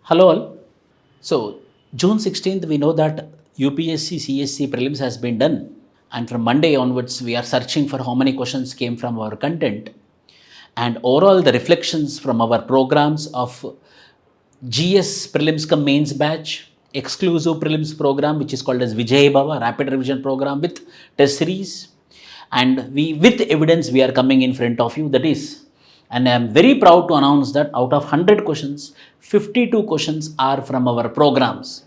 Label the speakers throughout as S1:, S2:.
S1: Hello all. So June 16th, we know that UPSC CSC prelims has been done, and from Monday onwards, we are searching for how many questions came from our content, and overall the reflections from our programs of GS prelims cum mains batch, exclusive prelims program which is called as Vijay Bhava rapid revision program with test series, and we with evidence we are coming in front of you. That is, and I am very proud to announce that out of 100 questions, 52 questions are from our programs.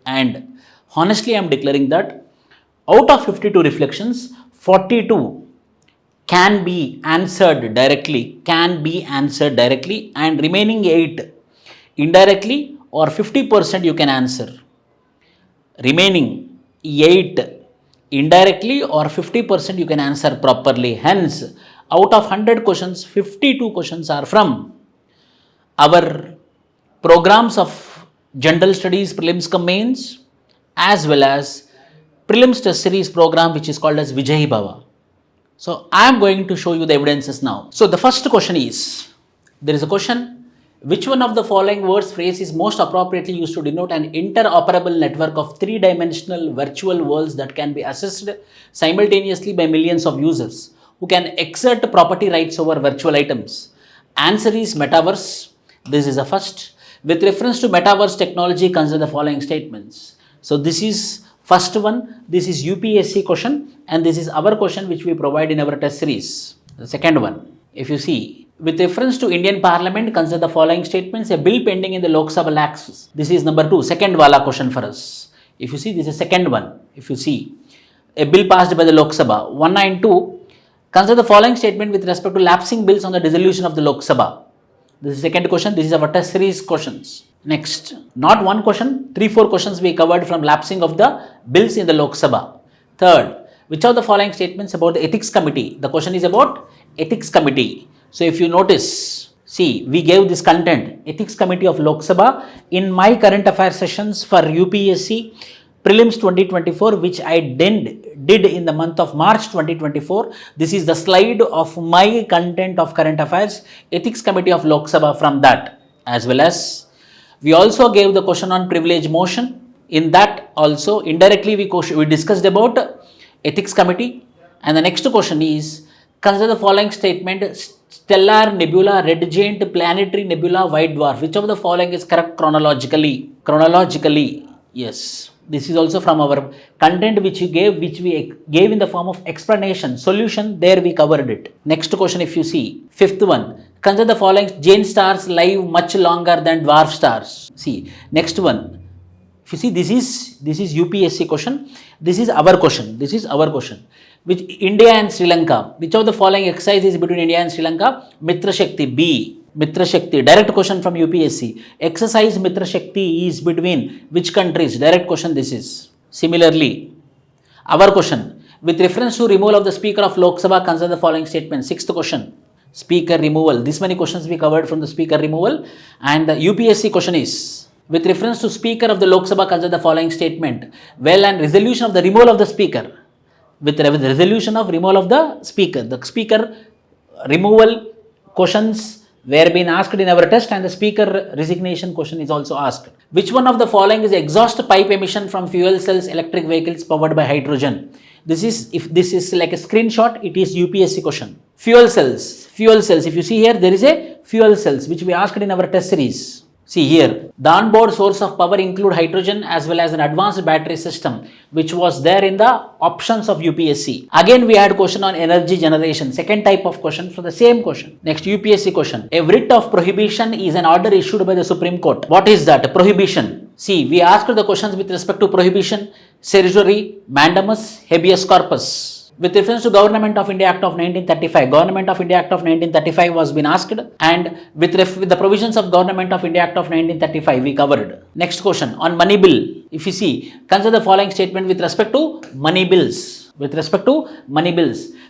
S1: And honestly, I am declaring that out of 52 reflections, 42 can be answered directly, and remaining 8 indirectly or 50% you can answer. Remaining 8 indirectly or 50% you can answer properly. Hence, out of 100 questions, 52 questions are from our programs of General Studies Prelims cum mains as well as Prelims Test Series program which is called as Vijay Bhava. So I am going to show you the evidences now. So the first question is, there is a question, which one of the following words phrase is most appropriately used to denote an interoperable network of three-dimensional virtual worlds that can be accessed simultaneously by millions of users who can exert property rights over virtual items? Answer is metaverse. This is the first. With reference to metaverse technology, consider the following statements. So this is first one. This is UPSC question, and this is our question which we provide in our test series. The second one, if you see, with reference to Indian Parliament, consider the following statements. A bill pending in the Lok Sabha lacks. This is number 2, second wala question for us. If you see, this is second one. If you see, a bill passed by the Lok Sabha. 192. Consider the following statement with respect to lapsing bills on the dissolution of the Lok Sabha. This is second question. This is our test series questions. Next, not one question, 3-4 questions we covered from lapsing of the bills in the Lok Sabha. Third, which of the following statements about the ethics committee? The question is about ethics committee. So if you notice, see, we gave this content, ethics committee of Lok Sabha, in my current affairs sessions for UPSC prelims 2024, which I did in the month of March 2024. This is the slide of my content of current affairs, ethics committee of Lok Sabha from that, as well as we also gave the question on privilege motion. In that also indirectly we discussed about ethics committee. And the next question is, consider the following statement, stellar nebula, red giant, planetary nebula, white dwarf. Which of the following is correct chronologically? Chronologically, yes. This is also from our content which we gave in the form of explanation, solution, there we covered it. Next question, if you see, fifth one, consider the following, giant stars live much longer than dwarf stars. See, next one, if you see, this is UPSC question, this is our question, which India and Sri Lanka, which of the following exercise is between India and Sri Lanka? Mitra Shakti, B. Mitra Shakti, direct question from UPSC. Exercise Mitra Shakti is between which countries? Direct question this is. Similarly, our question, with reference to removal of the Speaker of Lok Sabha, consider the following statement. Sixth question, Speaker removal. This many questions we covered from the Speaker removal. And the UPSC question is, with reference to Speaker of the Lok Sabha, consider the following statement. Well, and resolution of the removal of the Speaker. With resolution of removal of the Speaker removal questions were being asked in our test, and the Speaker resignation question is also asked. Which one of the following is exhaust pipe emission from fuel cells electric vehicles powered by hydrogen? This is, if this is like a screenshot, it is UPSC question. Fuel cells, if you see here, there is a fuel cells which we asked in our test series. See here, the onboard source of power include hydrogen as well as an advanced battery system, which was there in the options of UPSC. Again, we had question on energy generation, second type of question for the same question. Next, UPSC question. A writ of prohibition is an order issued by the Supreme Court. What is that? Prohibition. See, we asked the questions with respect to prohibition, certiorari, mandamus, habeas corpus. With reference to Government of India Act of 1935, Government of India Act of 1935 was been asked, and with the provisions of Government of India Act of 1935 we covered. Next question on money bill. If you see, consider the following statement with respect to money bills.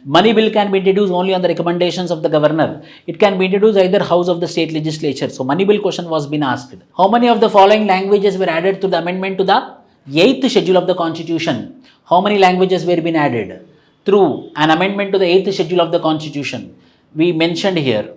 S1: Money bill can be introduced only on the recommendations of the governor. It can be introduced either house of the state legislature. So money bill question was been asked. How many of the following languages were added to the amendment to the 8th schedule of the Constitution? How many languages were been added through an amendment to the 8th schedule of the Constitution? We mentioned here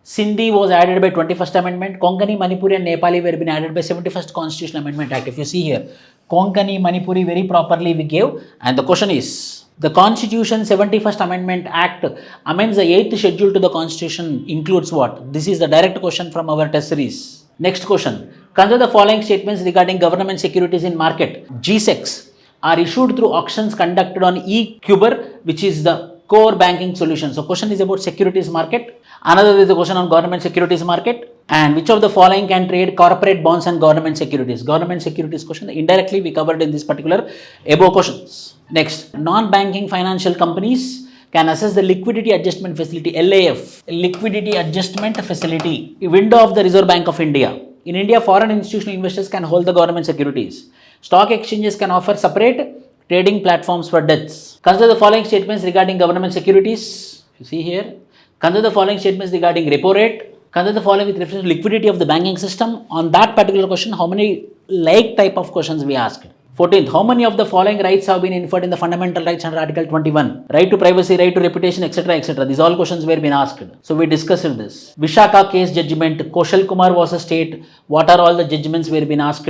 S1: Sindhi was added by 21st Amendment. Konkani, Manipuri and Nepali were been added by 71st Constitutional Amendment Act. If you see here, Konkani, Manipuri very properly we gave. And the question is, the Constitution 71st Amendment Act amends the 8th schedule to the Constitution includes what? This is the direct question from our test series. Next question. Consider the following statements regarding government securities in market. GSECs are issued through auctions conducted on eCuber, which is the core banking solution. So question is about securities market. Another is the question on government securities market. And which of the following can trade corporate bonds and government securities? Government securities question indirectly we covered in this particular above questions. Next, non-banking financial companies can assess the liquidity adjustment facility, LAF, liquidity adjustment facility, window of the Reserve Bank of India. In India, foreign institutional investors can hold the government securities. Stock exchanges can offer separate trading platforms for debts. Consider the following statements regarding government securities. You see here. Consider the following statements regarding repo rate. Consider the following with reference to liquidity of the banking system. On that particular question, how many like type of questions we asked? 14th, how many of the following rights have been inferred in the fundamental rights under Article 21? Right to privacy, right to reputation, etc., etc. These all questions were been asked. So we discussed this. Vishaka case judgment, Koshal Kumar was a state. What are all the judgments were been asked?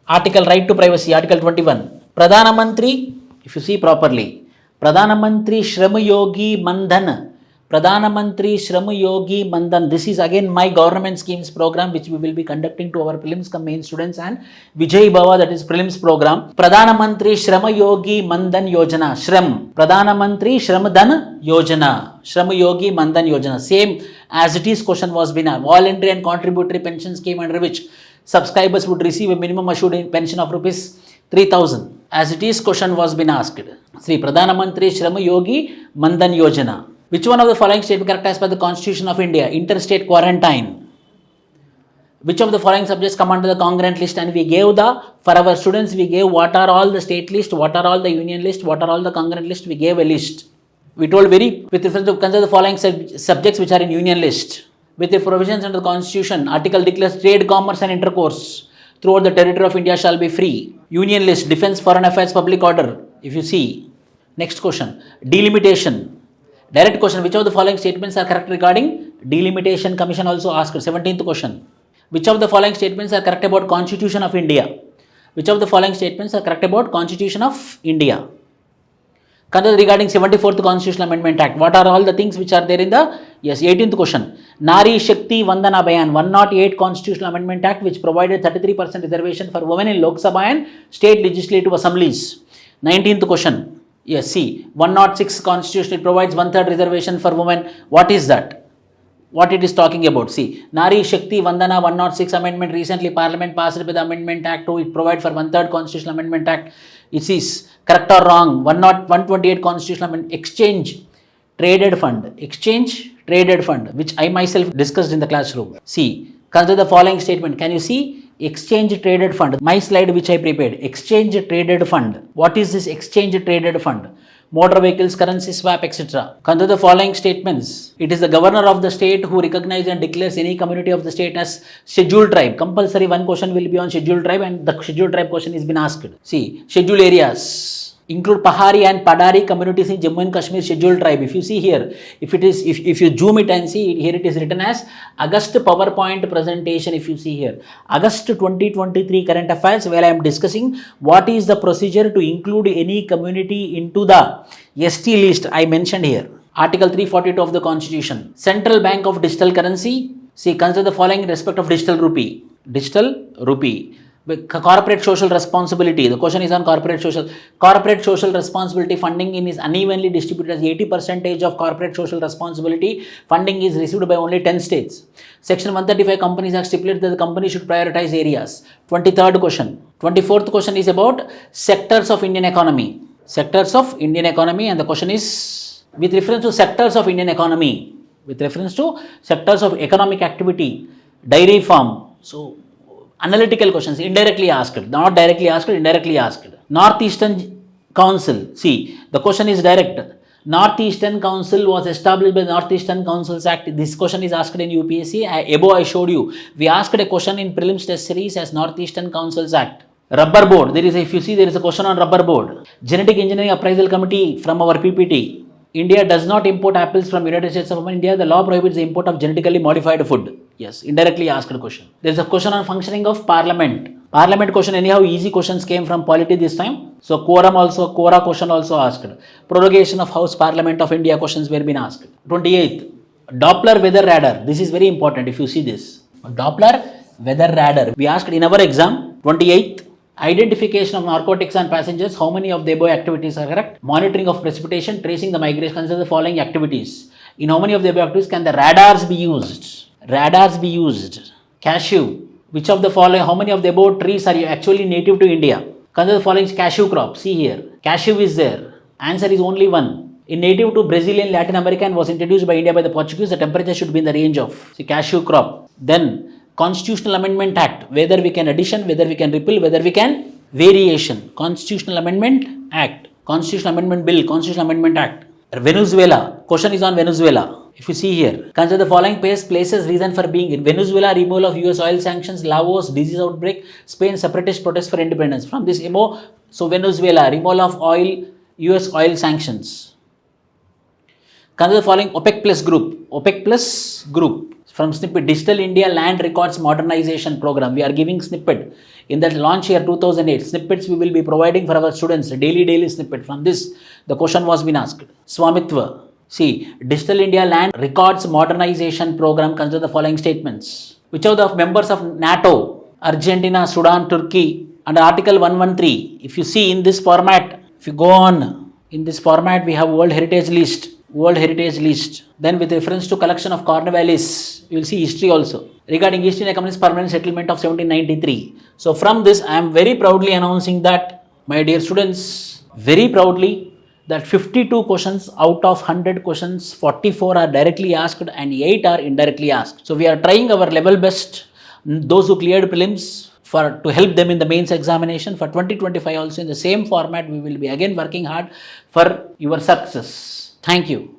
S1: Article right to privacy, Article 21. Pradhana Mantri, if you see properly, Pradhana Mantri Shram Yogi Mandhan. Pradhana Mantri Shram Yogi Mandhan. This is again my government schemes program which we will be conducting to our prelims cum main students and Vijay Bhava, that is prelims program. Pradhana Mantri Shram Yogi Mandhan Yojana. Shram. Pradhana Mantri Shram Dan Yojana. Shram Yogi Mandhan Yojana. Same as it is question was been a voluntary and contributory pension scheme under which subscribers would receive a minimum assured pension of rupees 3,000. As it is question was been asked. Sri Pradhana Mantri Shram Yogi Mandhan Yojana. Which one of the following statements characterized by the Constitution of India? Interstate quarantine. Which of the following subjects come under the congruent list? And we gave for our students, we gave what are all the state list, what are all the union list, what are all the congruent list, we gave a list. We told with reference to consider the following subjects which are in union list. With the provisions under the Constitution, article declares trade, commerce and intercourse throughout the territory of India shall be free. Union list, defense, foreign affairs, public order. If you see. Next question, delimitation. Direct question, which of the following statements are correct regarding delimitation? Commission also asked. 17th question, which of the following statements are correct about Constitution of India? Which of the following statements are correct about Constitution of India? Consider regarding 74th Constitutional Amendment Act. What are all the things which are there in the, yes, 18th question. Nari Shakti Vandana Bayan, 108 Constitutional Amendment Act which provided 33% reservation for women in Lok Sabha and state legislative assemblies. 19th question. Yes, see, 106 Constitution, it provides 1/3 reservation for women. What is that? What it is talking about? See, Nari Shakti Vandana 106 Amendment, recently Parliament passed with the Amendment Act 2, it provides for 1/3 Constitutional Amendment Act. It is correct or wrong? 128 Constitutional Amendment, Exchange Traded Fund, Exchange Traded Fund, which I myself discussed in the classroom. See, consider the following statement. Can you see? Exchange Traded Fund. My slide which I prepared. Exchange Traded Fund. What is this Exchange Traded Fund? Motor vehicles, currency swap, etc. Consider the following statements. It is the governor of the state who recognizes and declares any community of the state as scheduled tribe. Compulsory one question will be on scheduled tribe and the scheduled tribe question is been asked. See, scheduled areas include Pahari and Padari communities in Jammu and Kashmir scheduled tribe. If you see here, if you zoom it and see, here it is written as August PowerPoint presentation. If you see here, August 2023 current affairs, where I am discussing what is the procedure to include any community into the ST list. I mentioned here, Article 342 of the Constitution. Central Bank of Digital Currency. See, consider the following in respect of digital rupee. Digital rupee. Corporate social responsibility. The question is on corporate social responsibility funding is unevenly distributed as 80% of corporate social responsibility funding is received by only 10 states. Section 135 Companies Act stipulates that the company should prioritize areas. 23rd question. 24th question is about sectors of Indian economy. Sectors of Indian economy, and the question is with reference to sectors of Indian economy. With reference to sectors of economic activity, dairy farm. So analytical questions, indirectly asked, not directly asked, indirectly asked. Northeastern Council, see, the question is direct. Northeastern Council was established by the Northeastern Councils Act. This question is asked in UPSC. Above I showed you. We asked a question in prelims test series as Northeastern Councils Act. Rubber board, if you see there is a question on rubber board. Genetic Engineering Appraisal Committee from our PPT. India does not import apples from United States of India. The law prohibits the import of genetically modified food. Yes, indirectly asked question. There is a question on functioning of parliament. Parliament question, anyhow, easy questions came from polity this time. So quora question also asked. Prorogation of House Parliament of India questions were being asked. 28th, Doppler weather radar. This is very important if you see this. Doppler weather radar. We asked in our exam. 28th, identification of narcotics and passengers. How many of the above activities are correct? Monitoring of precipitation, tracing the migration. Consider the following activities. In how many of the above activities can the radars be used? Radars be used. Cashew. Which of the following, how many of the above trees are actually native to India? Consider the following cashew crop. See here. Cashew is there. Answer is only one. In native to Brazilian, Latin America and was introduced by India by the Portuguese, the temperature should be in the range of, see, cashew crop. Then Constitutional Amendment Act, whether we can addition, whether we can repeal, whether we can variation. Constitutional Amendment Act, Constitutional Amendment Bill, Constitutional Amendment Act. Venezuela, question is on Venezuela. If you see here, consider the following places reason for being in Venezuela, removal of US oil sanctions, Laos, disease outbreak, Spain, separatist protest for independence. From this MO, so Venezuela, removal of oil, US oil sanctions. Consider the following OPEC plus group. OPEC plus group. From snippet, Digital India Land Records Modernization Program. We are giving snippet. In that launch year 2008, snippets we will be providing for our students. Daily snippet. From this, the question was been asked. Swamitva. See, Digital India Land Records Modernization Program. Consider the following statements. Which of the members of NATO, Argentina, Sudan, Turkey, under Article 113, if you see in this format, if you go on, in this format we have World Heritage List. World Heritage List. Then with reference to collection of Cornwallis, you will see history also. Regarding East India Company's permanent settlement of 1793. So from this, I am very proudly announcing that, my dear students, very proudly, that 52 questions out of 100 questions, 44 are directly asked and 8 are indirectly asked. So we are trying our level best, those who cleared prelims, to help them in the mains examination. For 2025 also in the same format, we will be again working hard for your success. Thank you.